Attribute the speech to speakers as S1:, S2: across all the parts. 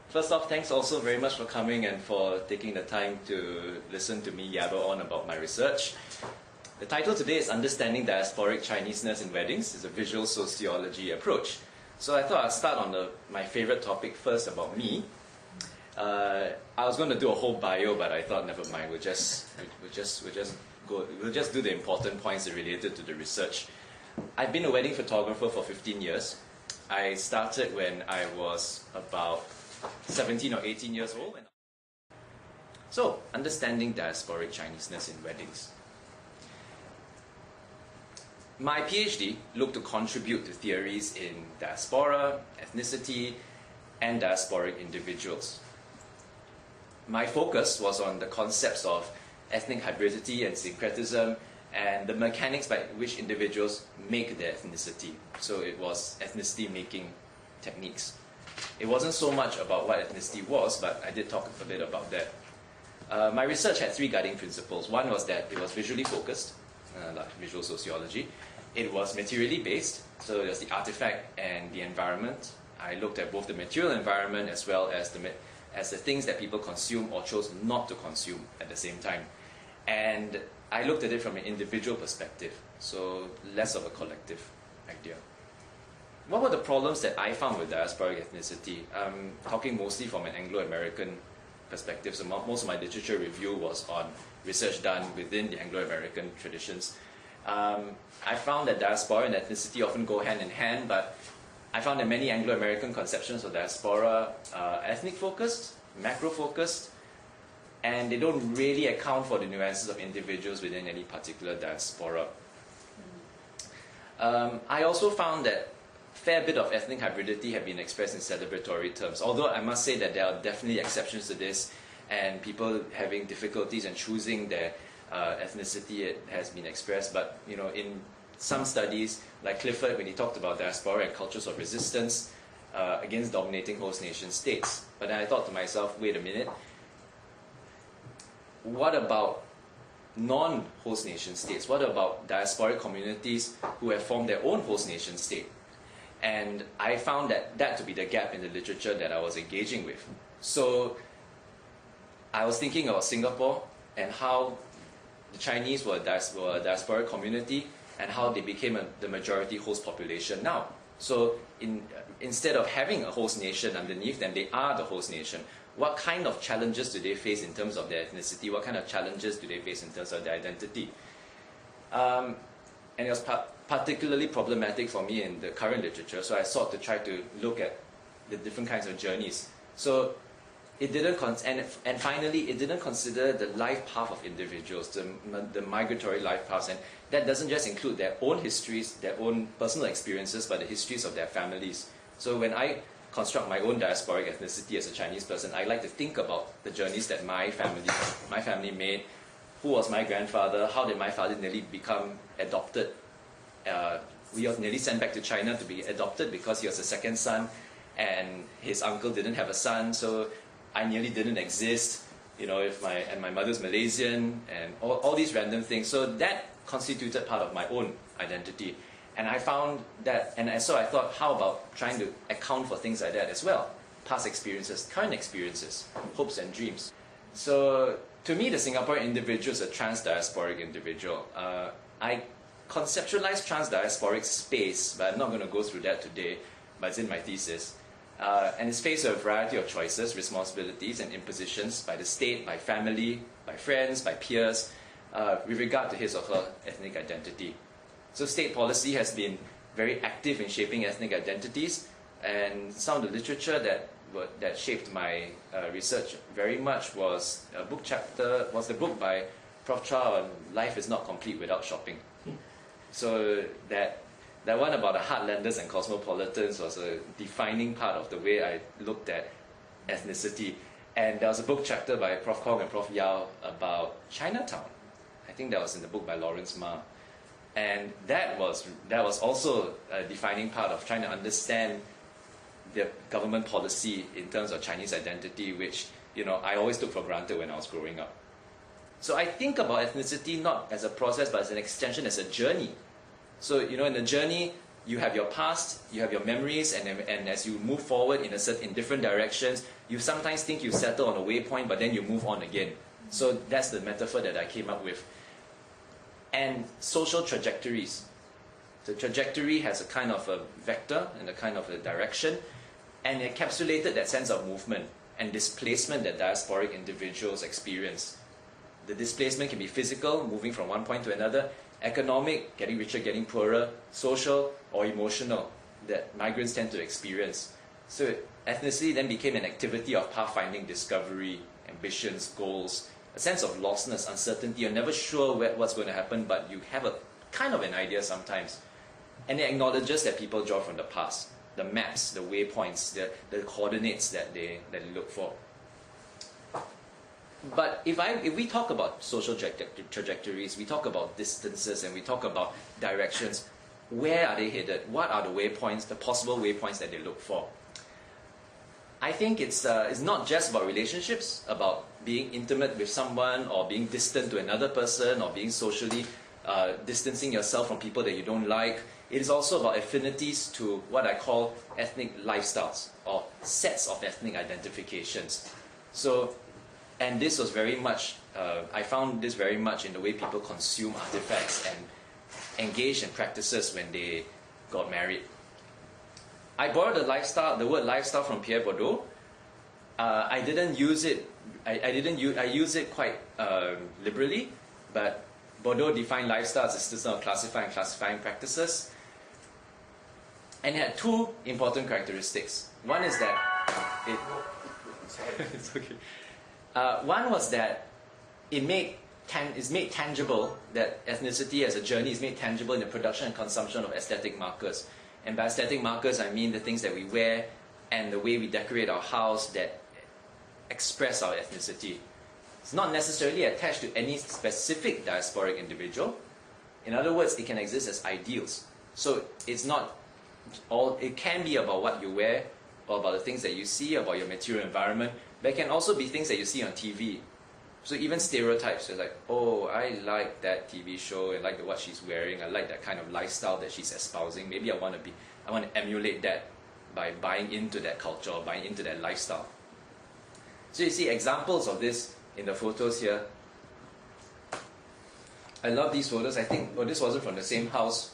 S1: First off, thanks also very much for coming and for taking the time to listen to me yabber on about my research. The title today is Understanding Diasporic Chineseness in Weddings. It's a visual sociology approach. So I thought I'd start on my favorite topic first about me. I was going to do a whole bio, but I thought never mind. We'll just do the important points that related to the research. I've been a wedding photographer for 15 years. I started when I was about 17 or 18 years old. So, understanding diasporic Chineseness in weddings. My PhD looked to contribute to theories in diaspora, ethnicity, and diasporic individuals. My focus was on the concepts of ethnic hybridity and syncretism and the mechanics by which individuals make their ethnicity. So it was ethnicity making techniques. It wasn't so much about what ethnicity was, but I did talk a bit about that. My research had three guiding principles. One was that it was visually focused, like visual sociology. It was materially based, so it was the artifact and the environment. I looked at both the material environment as well as the things that people consume or chose not to consume at the same time. And I looked at it from an individual perspective, so less of a collective idea. What were the problems that I found with diasporic ethnicity? I'm talking mostly from an Anglo-American perspective, so most of my literature review was on research done within the Anglo-American traditions. I found that diaspora and ethnicity often go hand in hand, but I found that many Anglo-American conceptions of diaspora are ethnic-focused, macro-focused, and they don't really account for the nuances of individuals within any particular diaspora. I also found that a fair bit of ethnic hybridity have been expressed in celebratory terms, although I must say that there are definitely exceptions to this, and people having difficulties in choosing their ethnicity it has been expressed. But in some studies, like Clifford, when he talked about diaspora and cultures of resistance against dominating host nation states. But then I thought to myself, wait a minute, what about non-host nation states? What about diasporic communities who have formed their own host nation state? And I found that to be the gap in the literature that I was engaging with. So I was thinking about Singapore and how the Chinese were a diasporic community and how they became the majority host population now. So instead of having a host nation underneath them, they are the host nation. What kind of challenges do they face in terms of their ethnicity? What kind of challenges do they face in terms of their identity? And it was particularly problematic for me in the current literature, so I sought to try to look at the different kinds of journeys. So it didn't, and finally, it didn't consider the life path of individuals, the migratory life paths, and that doesn't just include their own histories, their own personal experiences, but the histories of their families. So when I construct my own diasporic ethnicity as a Chinese person, I like to think about the journeys that my family made. Who was my grandfather? How did my father nearly become adopted? We were nearly sent back to China to be adopted because he was the second son, and his uncle didn't have a son, so I nearly didn't exist. And my mother's Malaysian, and all these random things. So that constituted part of my own identity. And I found that, so I thought, how about trying to account for things like that as well? Past experiences, current experiences, hopes and dreams. So to me, the Singaporean individual is a trans-diasporic individual. I conceptualize trans-diasporic space, but I'm not going to go through that today, but it's in my thesis. And it's faced with a variety of choices, responsibilities, and impositions by the state, by family, by friends, by peers, with regard to his or her ethnic identity. So state policy has been very active in shaping ethnic identities, and some of the literature that shaped my research very much was the book by Prof. Chow on Life is Not Complete Without Shopping. So that one about the heartlanders and cosmopolitans was a defining part of the way I looked at ethnicity. And there was a book chapter by Prof. Kong and Prof. Yao about Chinatown. I think that was in the book by Lawrence Ma. And that was also a defining part of trying to understand the government policy in terms of Chinese identity, which I always took for granted when I was growing up. So I think about ethnicity not as a process, but as an extension, as a journey. So in the journey, you have your past, you have your memories, and as you move forward in different directions, you sometimes think you settle on a waypoint, but then you move on again. So that's the metaphor that I came up with. And social trajectories. The trajectory has a kind of a vector and a kind of a direction, and encapsulated that sense of movement and displacement that diasporic individuals experience. The displacement can be physical, moving from one point to another, economic, getting richer, getting poorer, social, or emotional, that migrants tend to experience. So ethnicity then became an activity of pathfinding, discovery, ambitions, goals, a sense of lostness, uncertainty. You're never sure what's going to happen, but you have a kind of an idea sometimes. And it acknowledges that people draw from the past, the maps, the waypoints, the coordinates that they look for. But if we talk about social trajectories, we talk about distances, and we talk about directions, where are they headed? What are the waypoints, the possible waypoints that they look for? I think it's not just about relationships, about being intimate with someone, or being distant to another person, or being socially distancing yourself from people that you don't like. It is also about affinities to what I call ethnic lifestyles, or sets of ethnic identifications. So, and this was very much, I found this very much in the way people consume artifacts and engage in practices when they got married. I borrowed the word lifestyle from Pierre Bourdieu. I didn't use it. I use it quite liberally, but Bourdieu defined lifestyle as a system of classifying practices, and it had two important characteristics. One is that it's okay. One was that it's made tangible, that ethnicity as a journey is made tangible in the production and consumption of aesthetic markers. And by aesthetic markers, I mean the things that we wear and the way we decorate our house that express our ethnicity. It's not necessarily attached to any specific diasporic individual. In other words, it can exist as ideals. So it's not all, it can be about what you wear, or about the things that you see, about your material environment, but it can also be things that you see on TV. So even stereotypes, it's like, oh, I like that TV show, I like what she's wearing, I like that kind of lifestyle that she's espousing. Maybe I want to emulate that by buying into that culture, or buying into that lifestyle. So you see examples of this in the photos here. I love these photos. I think, this wasn't from the same house,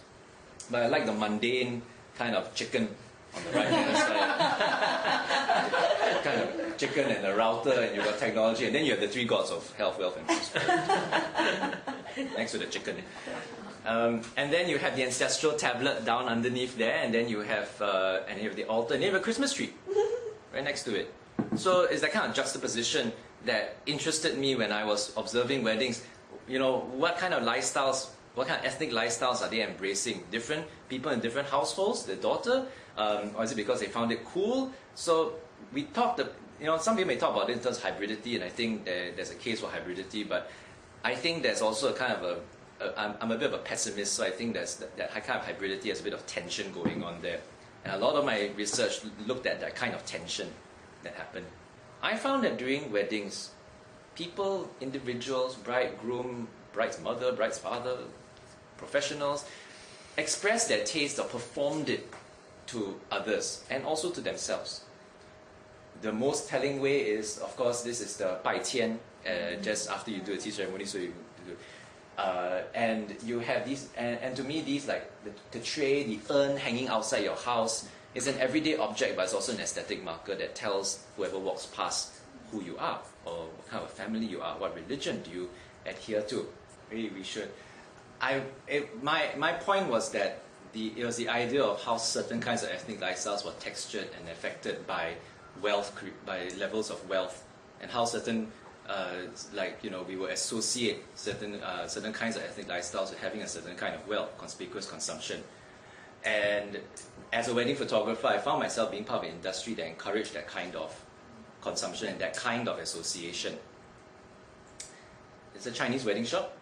S1: but I like the mundane kind of chicken on the right hand side. Kind of chicken and a router, and you've got technology, and then you have the three gods of health, wealth, and prosperity next to the chicken. And then you have the ancestral tablet down underneath there, and then you have the altar, and you have a Christmas tree right next to it. So it's that kind of juxtaposition that interested me when I was observing weddings. You know, what kind of lifestyles, what kind of ethnic lifestyles are they embracing? Different people in different households, the daughter, or is it because they found it cool? So we talked, some people may talk about it in terms of hybridity, and I think there's a case for hybridity, but I think there's also a kind of I'm a bit of a pessimist, so I think that kind of hybridity has a bit of tension going on there. And a lot of my research looked at that kind of tension that happened. I found that during weddings, people, individuals, bride, groom, bride's mother, bride's father, professionals, expressed their taste or performed it to others and also to themselves. The most telling way is, of course, this is the 拜天, just after you do a tea ceremony, so you do. And you have these, and to me, these like the tray, the urn hanging outside your house is an everyday object, but it's also an aesthetic marker that tells whoever walks past who you are, or what kind of family you are, what religion do you adhere to. Maybe we should. My point was that it was the idea of how certain kinds of ethnic lifestyles were textured and affected by wealth, by levels of wealth, and how certain we will associate certain kinds of ethnic lifestyles with having a certain kind of wealth, conspicuous consumption. And as a wedding photographer, I found myself being part of an industry that encouraged that kind of consumption and that kind of association. It's a Chinese wedding shop,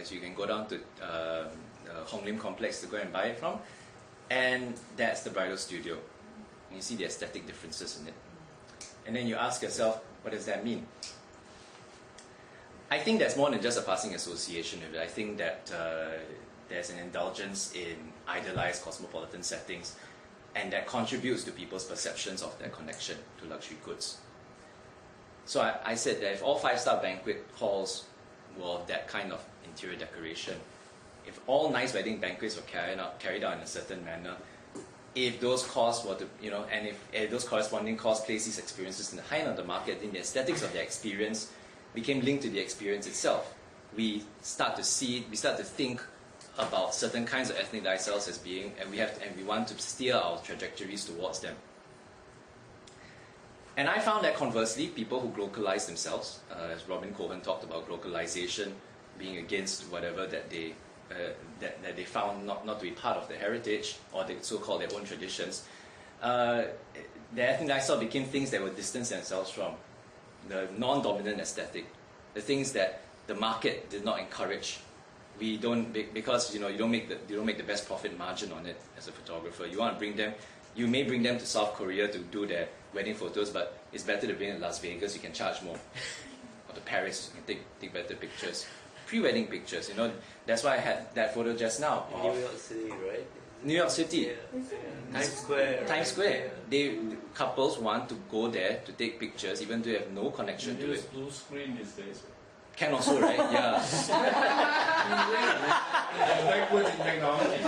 S1: so you can go down to Hong Lim complex to go and buy it from, and that's the bridal studio. And you see the aesthetic differences in it. And then you ask yourself, what does that mean? I think there's more than just a passing association with it. I think that there's an indulgence in idealized cosmopolitan settings, and that contributes to people's perceptions of their connection to luxury goods. So I said that if all five-star banquet halls were of that kind of interior decoration, if all nice wedding banquets were carried out in a certain manner, if those costs were to, and if those corresponding costs place these experiences in the high end of the market, then the aesthetics of their experience became linked to the experience itself. We start to think about certain kinds of ethnic lifestyles as being, and we want to steer our trajectories towards them. And I found that conversely, people who globalize themselves, as Robin Cohen talked about globalization being against whatever that they found not to be part of their heritage or the so-called their own traditions, their ethnic lifestyle became things that would distance themselves from the non-dominant aesthetic, the things that the market did not encourage. We don't, because you don't make the best profit margin on it as a photographer. You may bring them to South Korea to do their wedding photos, but it's better to bring them to Las Vegas. You can charge more, or to Paris. You can take better pictures, pre-wedding pictures. That's why I had that photo just now.
S2: New York City, right?
S1: New York City.
S2: Yeah. Times Square.
S1: Times Square. Couples want to go there to take pictures, even though they have no connection to it.
S3: Blue screen these days.
S1: Can also, right? Yeah.
S3: Backward in technology.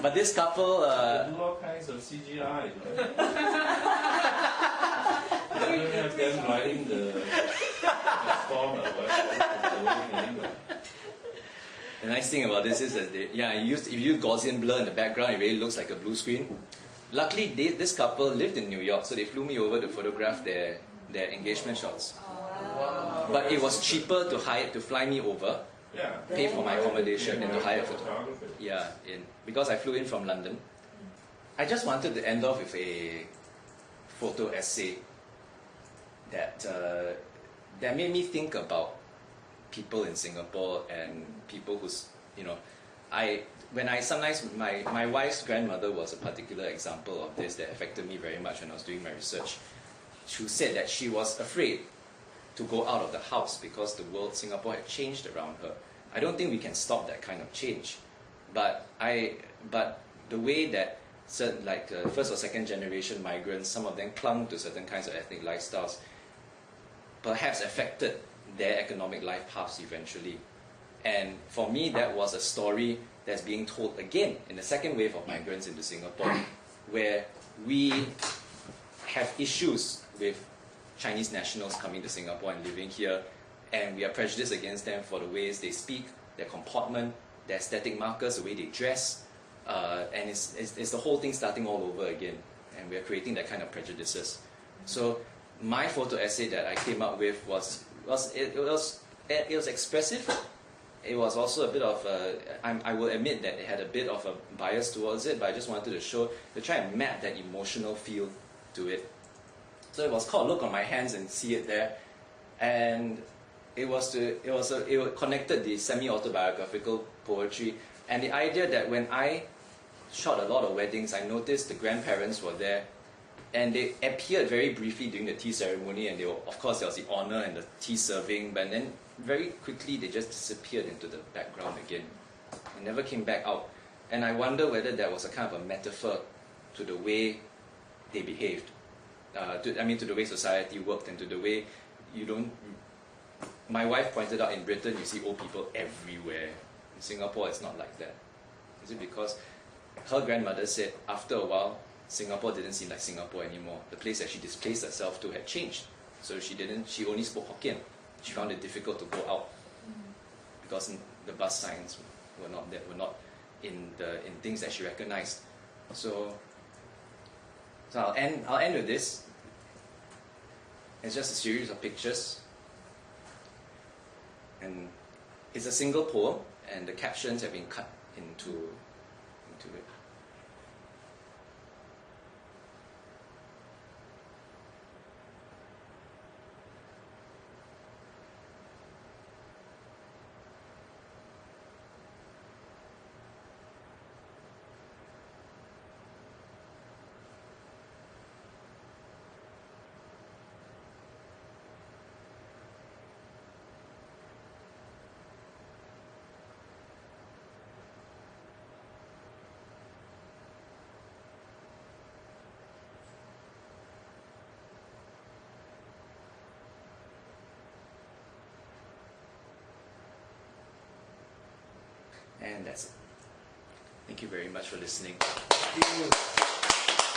S1: But this couple.
S3: They do all kinds of CGI. You don't have them riding the storm or whatever.
S1: The nice thing about this is that if you use Gaussian blur in the background, it really looks like a blue screen. Luckily, this couple lived in New York, so they flew me over to photograph their engagement shots.
S3: Wow.
S1: But it was cheaper to fly me over, pay for my accommodation, and to hire a photographer. Yeah, because I flew in from London. I just wanted to end off with a photo essay that made me think about people in Singapore and people who's, sometimes my wife's grandmother was a particular example of this that affected me very much when I was doing my research. She said that she was afraid to go out of the house because the world, Singapore, had changed around her. I don't think we can stop that kind of change, but the way that certain, first or second generation migrants, some of them clung to certain kinds of ethnic lifestyles, perhaps affected their economic life paths eventually. And for me, that was a story that's being told again in the second wave of migrants into Singapore, where we have issues with Chinese nationals coming to Singapore and living here, and we are prejudiced against them for the ways they speak, their comportment, their aesthetic markers, the way they dress, and it's the whole thing starting all over again, and we are creating that kind of prejudices. So my photo essay that I came up with was expressive. It was also a bit of I will admit that it had a bit of a bias towards it, but I just wanted to try and map that emotional feel to it. So it was called Look on My Hands and See It There, and it connected the semi-autobiographical poetry and the idea that when I shot a lot of weddings, I noticed the grandparents were there, and they appeared very briefly during the tea ceremony, and of course there was the honor and the tea serving, but then very quickly they just disappeared into the background again and never came back out. And I wonder whether that was a kind of a metaphor to the way they behaved, to the way society worked, and to the way my wife pointed out in Britain you see old people everywhere. In Singapore it's not like that. Is it because her grandmother said after a while Singapore didn't seem like Singapore anymore. The place that she displaced herself to had changed. So she only spoke Hokkien. She found it difficult to go out because the bus signs were not in things that she recognized. So I'll end with this. It's just a series of pictures, and it's a single poem, and the captions have been cut into it. And that's it. Thank you very much for listening.
S4: Thank you.